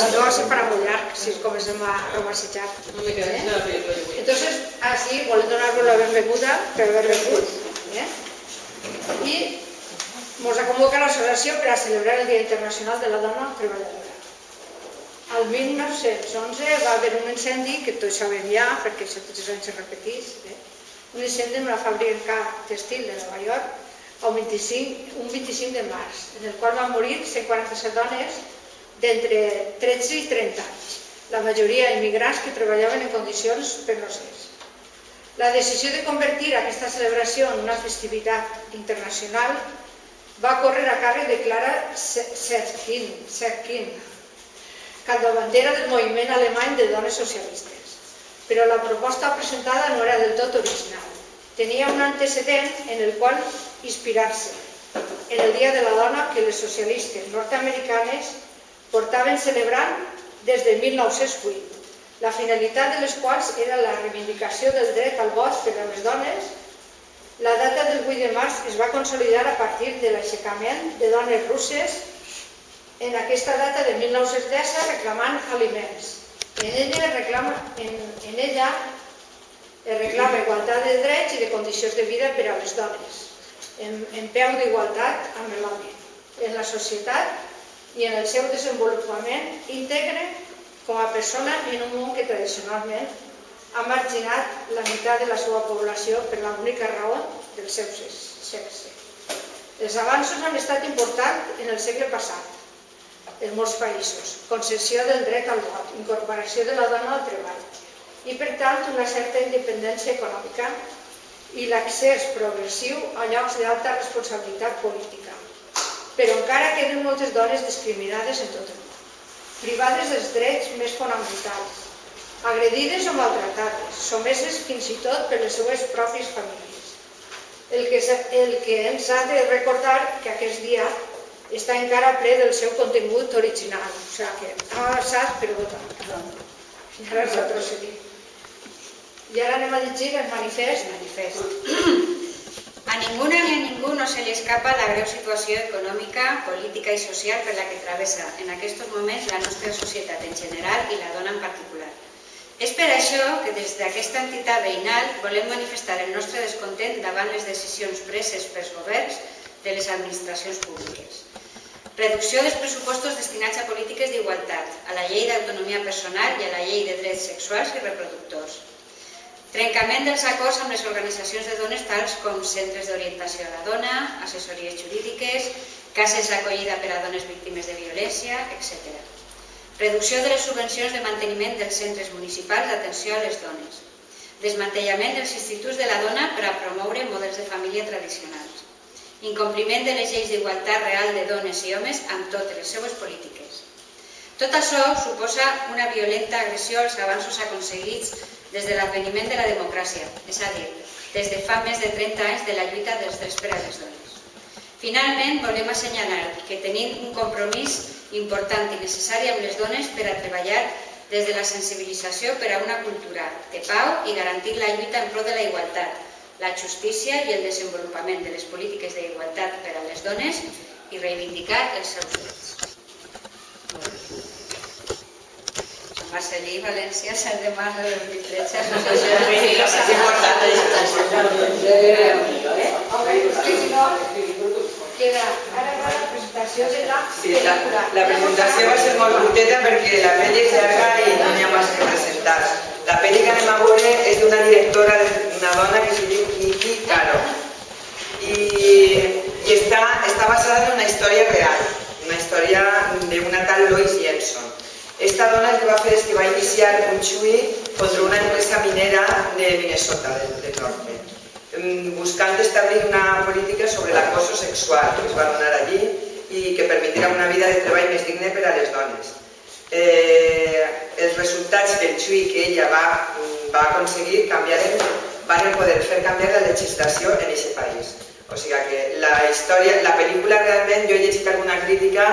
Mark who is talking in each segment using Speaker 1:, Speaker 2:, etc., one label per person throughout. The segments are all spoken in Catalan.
Speaker 1: si no se farà molt llarg, si comencem a romancejar. Entonces, así, volem donar-vos la benvinguda per haver vingut. I ens convoca la celebració per a celebrar el Dia Internacional de la Dona Treballadora. El 1911 va haver un incendi, que tots sabem ja, perquè això tots els anys es repetís, un incendi en una fàbrica textil de Nova York, un 25 de març, en el qual van morir 147 dones d'entre 13 i 30 anys, la majoria immigrants que treballaven en condicions penoses. La decisió de convertir aquesta celebració en una festivitat internacional va córrer a càrrec de Clara Zetkin, capdavantera del moviment alemany de dones socialistes. Però la proposta presentada no era del tot original. Tenia un antecedent en el qual inspirar-se, en el Dia de la Dona que les socialistes nord-americanes portaven celebrant des de 1908, la finalitat de les quals era la reivindicació del dret al vot per a les dones. La data del 8 de març es va consolidar a partir de l'aixecament de dones russes en aquesta data de 1910 reclamant aliments. En ella es reclama igualtat de drets i de condicions de vida per a les dones, en peu d'igualtat amb l'home, en la societat i en el seu desenvolupament íntegre com a persona en un món que tradicionalment ha marginat la meitat de la seva població per l'única raó del seu sexe. Els avanços han estat importants en el segle passat en molts països, concessió del dret al vot, incorporació de la dona al treball i, per tant, una certa independència econòmica i l'accés progressiu a llocs d'alta responsabilitat política. Però encara queden moltes dones discriminades en tot el món, privades dels drets més fonamentals, agredides o maltratades, someses fins i tot per les seues pròpies famílies. El que ens ha de recordar que aquest dia està encara ple del seu contingut original, o sigui que ha avançat per votar. I ara ens ha procedit. I ara anem a llegir el manifest.
Speaker 2: A ninguna ni a ningú no se li escapa la greu situació econòmica, política i social per la que travessa en aquests moments la nostra societat en general i la dona en particular. És per això que des d'aquesta entitat veïnal volem manifestar el nostre descontent davant les decisions preses pels governs de les administracions públiques. Reducció dels pressupostos destinats a polítiques d'igualtat, a la llei d'autonomia personal i a la llei de drets sexuals i reproductors. Trencament dels acords amb les organitzacions de dones tals com centres d'orientació a la dona, assessories jurídiques, cases d'acollida per a dones víctimes de violència, etc. Reducció de les subvencions de manteniment dels centres municipals d'atenció a les dones. Desmantellament dels instituts de la dona per a promoure models de família tradicionals. Incompliment de les lleis d'igualtat real de dones i homes amb totes les seues polítiques. Tot això suposa una violenta agressió als avanços aconseguits des de l'adveniment de la democràcia, és a dir, des de fa més de 30 anys de la lluita dels drets per a les dones. Finalment, volem assenyalar que tenim un compromís important i necessari amb les dones per a treballar des de la sensibilització per a una cultura de pau i garantir la lluita en pro de la igualtat, la justícia i el desenvolupament de les polítiques d'igualtat per a les dones i reivindicar els seus drets. Marcelí, València, 7 de març de 2013, Associació de Veïns. És important la
Speaker 1: Ara va la presentació de la pel·lícula.
Speaker 3: La presentació va ser molt curteta perquè la pel·li és llarga i no n'hi ha massa que presentar. La pel·li que anem a veure és d'una directora, una dona que es diu Niki Caro. I està basada en una història real, una història d'una tal Lois Jenson. Esta dona el que va fer és que va iniciar un xui contra una empresa minera de Minnesota, del norte, buscant establir una política sobre l'acoso sexual que es va donar allí i que permetirà una vida de treball més digna per a les dones. Els resultats del xui que ella va aconseguir van poder fer canviar la legislació en aquest país. O sigui que la pel·lícula realment, jo he llegit alguna crítica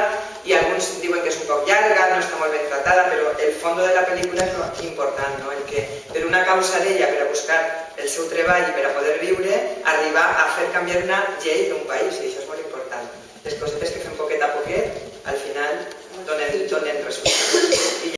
Speaker 3: i alguns diuen que és un poc llarga, no està molt ben tratada, però el fons de la pel·lícula és important, el que per una causa d'ella, per a buscar el seu treball i per a poder viure, arribar a fer canviar una llei d'un país, i això és molt important. Les cosetes que fem poquet a poquet, al final donen resultats.